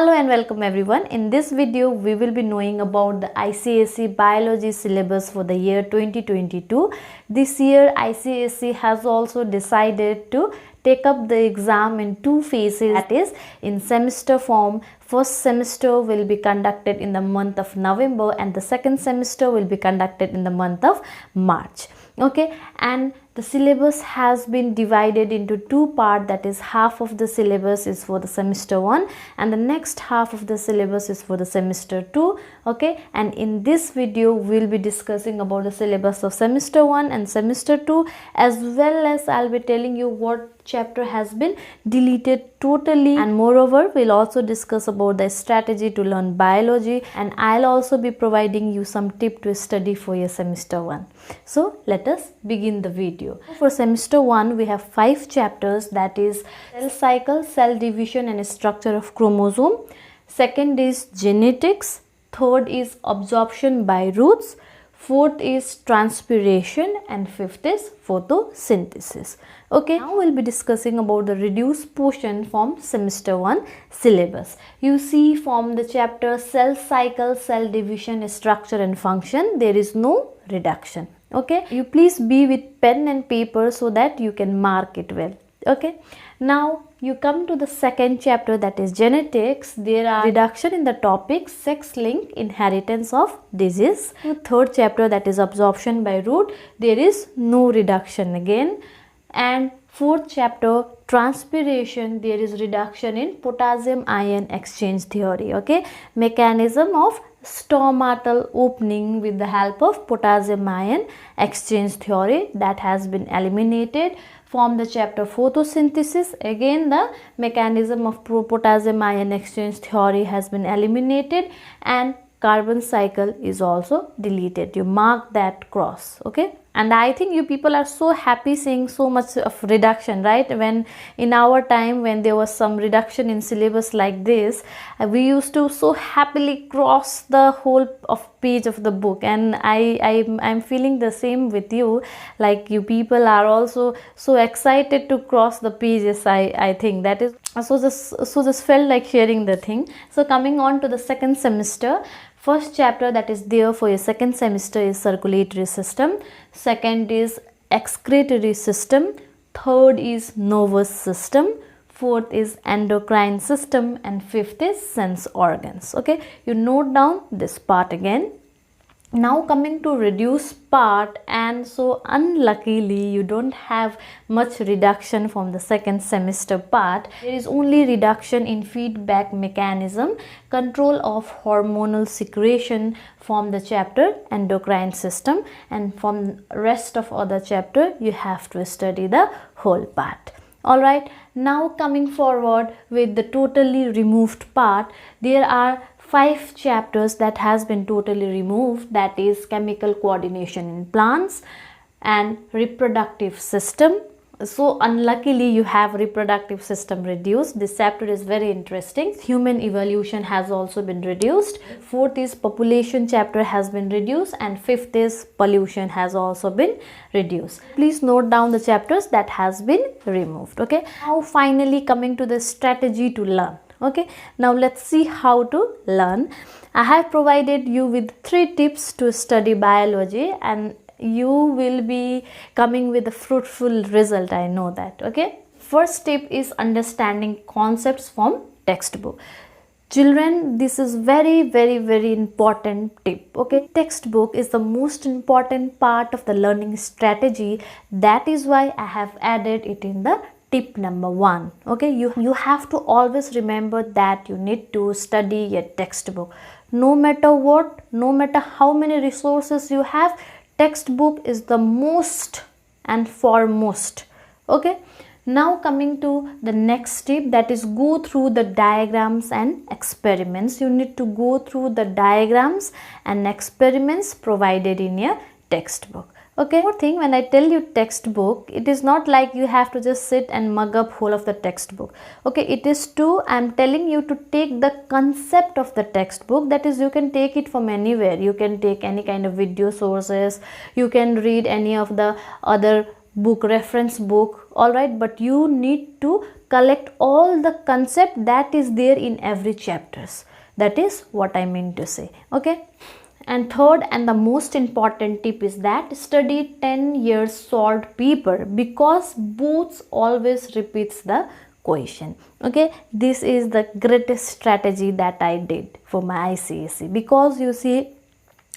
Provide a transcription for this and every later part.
Hello and welcome everyone. In this video, we will be knowing about the ICSE Biology syllabus for the year 2022. This year, ICSE has also decided to take up the exam in two phases, that is in semester form. First semester will be conducted in the month of November and the second semester will be conducted in the month of March. Okay, and the syllabus has been divided into two parts, that is half of the syllabus is for the semester 1 and the next half of the syllabus is for the semester 2. Okay, and in this video we'll be discussing about the syllabus of semester 1 and semester 2, as well as I'll be telling you what chapter has been deleted totally, and moreover we'll also discuss about the strategy to learn biology, and I'll also be providing you some tip to study for your semester 1. So let us begin the video. For semester 1 we have 5 chapters, that is cell cycle, cell division and structure of chromosome. Second is genetics. Third is absorption by roots. Fourth is transpiration, and fifth is photosynthesis. Okay, now we'll be discussing about the reduced portion from semester 1 syllabus. You see, from the chapter cell cycle, cell division, structure and function, there is no reduction. Okay, you please be with pen and paper so that you can mark it well. Okay, now you come to the second chapter, that is genetics. There are reduction in the topics sex link, inheritance of disease. The third chapter, that is absorption by root, there is no reduction again. And fourth chapter transpiration, there is reduction in potassium ion exchange theory. Okay, mechanism of stomatal opening with the help of potassium ion exchange theory, that has been eliminated. From the chapter photosynthesis, again the mechanism of potassium ion exchange theory has been eliminated, and carbon cycle is also deleted. You mark that cross. Okay, and I think you people are so happy seeing so much of reduction, right? When in our time, when there was some reduction in syllabus like this, we used to so happily cross the whole of page of the book, and I'm feeling the same with you. Like, you people are also so excited to cross the pages. I think that is so just felt like sharing the thing. So coming on to the second semester, first chapter that is there for your second semester is circulatory system. Second is excretory system. Third is nervous system. Fourth is endocrine system, and fifth is sense organs. Okay, you note down this part again. Now coming to reduced part, and so unluckily you don't have much reduction from the second semester part. There is only reduction in feedback mechanism, control of hormonal secretion from the chapter endocrine system, and from rest of other chapter you have to study the whole part. Alright, now coming forward with the totally removed part, there are 5 chapters that has been totally removed, that is chemical coordination in plants and reproductive system. So unluckily you have reproductive system reduced. This chapter is very interesting. Human evolution has also been reduced. Fourth is population chapter has been reduced, and fifth is pollution has also been reduced. Please note down the chapters that has been removed. Okay, now finally coming to the strategy to learn. Okay, now let's see how to learn. I have provided you with 3 tips to study biology, and you will be coming with a fruitful result, I know that. Okay, first tip is understanding concepts from textbook. Children, this is very important tip. Okay, textbook is the most important part of the learning strategy. That is why I have added it in the tip number 1. Okay, you have to always remember that you need to study your textbook. No matter what, no matter how many resources you have, textbook is the most and foremost. Okay, now coming to the next tip, that is go through the diagrams and experiments. You need to go through the diagrams and experiments provided in your textbook. Okay, one thing, when I tell you textbook, it is not like you have to just sit and mug up whole of the textbook. Okay, it is to, I'm telling you to take the concept of the textbook, that is you can take it from anywhere. You can take any kind of video sources, you can read any of the other book, reference book, all right, but you need to collect all the concept that is there in every chapters. That is what I mean to say. Okay. And third and the most important tip is that study 10 years solved paper, because both always repeats the question. Okay, this is the greatest strategy that I did for my ICSE, because you see,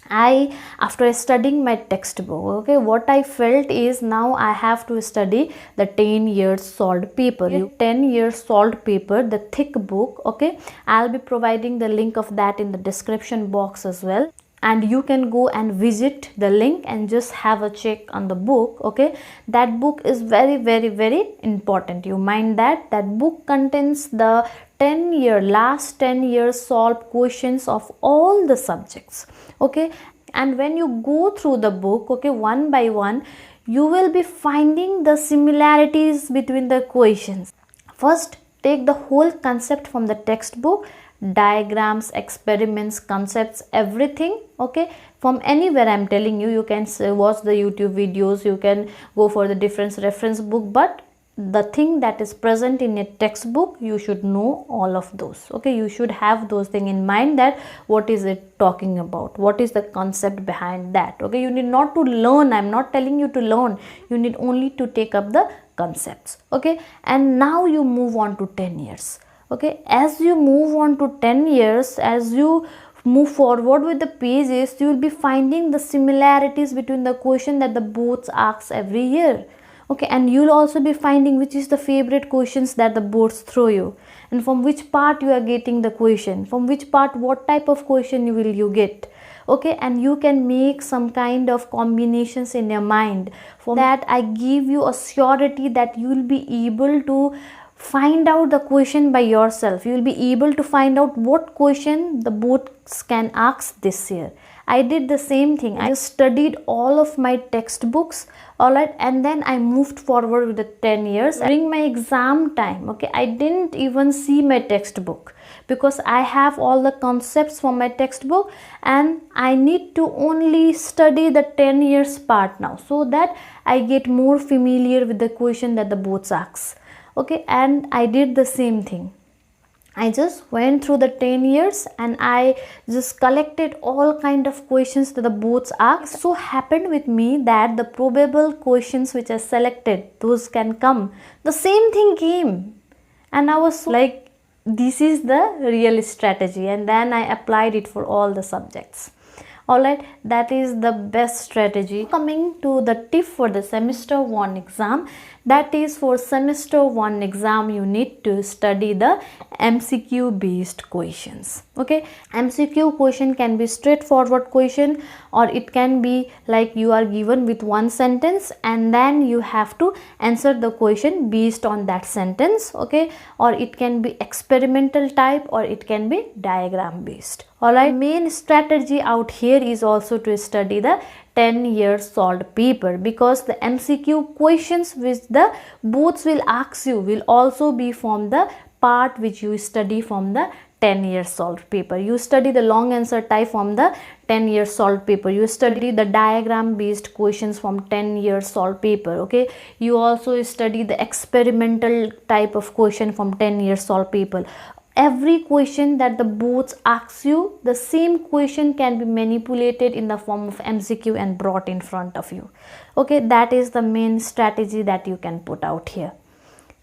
after studying my textbook, okay, what I felt is now I have to study the 10 years solved paper. 10 years solved paper, the thick book. Okay, I'll be providing the link of that in the description box as well, and you can go and visit the link and just have a check on the book. Okay, that book is very, very, very important. You mind that book contains the last 10 years solved questions of all the subjects. Okay, and when you go through the book, okay, one by one, you will be finding the similarities between the questions. First, take the whole concept from the textbook, diagrams, experiments, concepts, everything. Okay, from anywhere I'm telling you, you can watch the YouTube videos, you can go for the different reference book, but the thing that is present in a textbook, you should know all of those. Okay, you should have those things in mind, that what is it talking about, what is the concept behind that. Okay, you need not to learn, I'm not telling you to learn, you need only to take up the concepts. Okay, and now you move on to 10 years. Okay, as you move on to 10 years, as you move forward with the pages, you will be finding the similarities between the question that the boards asks every year. Okay, and you'll also be finding which is the favorite questions that the boards throw you, and from which part you are getting the question, from which part what type of question you get. Okay, and you can make some kind of combinations in your mind. For that, I give you a surety that you will be able to find out the question by yourself. You will be able to find out what question the boards can ask this year. I did the same thing. I studied all of my textbooks, alright, and then I moved forward with the 10 years. During my exam time, okay, I didn't even see my textbook, because I have all the concepts from my textbook, and I need to only study the 10 years part now, so that I get more familiar with the question that the boards asks. Okay, and I did the same thing. I just went through the 10 years and I just collected all kind of questions that the boards ask. So happened with me that the probable questions which I selected, those can come. The same thing came, and I was like, this is the real strategy, and then I applied it for all the subjects. Alright, that is the best strategy. Coming to the tip for the semester 1 exam, that is for semester 1 exam you need to study the MCQ based questions. Okay, MCQ question can be straightforward question, or it can be like you are given with one sentence and then you have to answer the question based on that sentence. Okay, or it can be experimental type, or it can be diagram based. Alright, main strategy out here is also to study the 10 years solved paper, because the MCQ questions which the boards will ask you will also be from the part which you study from the 10 years solved paper. You study the long answer type from the 10 years solved paper. You study the diagram based questions from 10 years solved paper. Okay, you also study the experimental type of question from 10 years solved paper. Every question that the boards asks you, the same question can be manipulated in the form of MCQ and brought in front of you. Okay, that is the main strategy that you can put out here.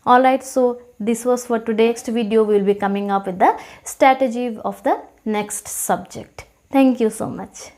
Alright, so this was for today. Next video we will be coming up with the strategy of the next subject. Thank you so much.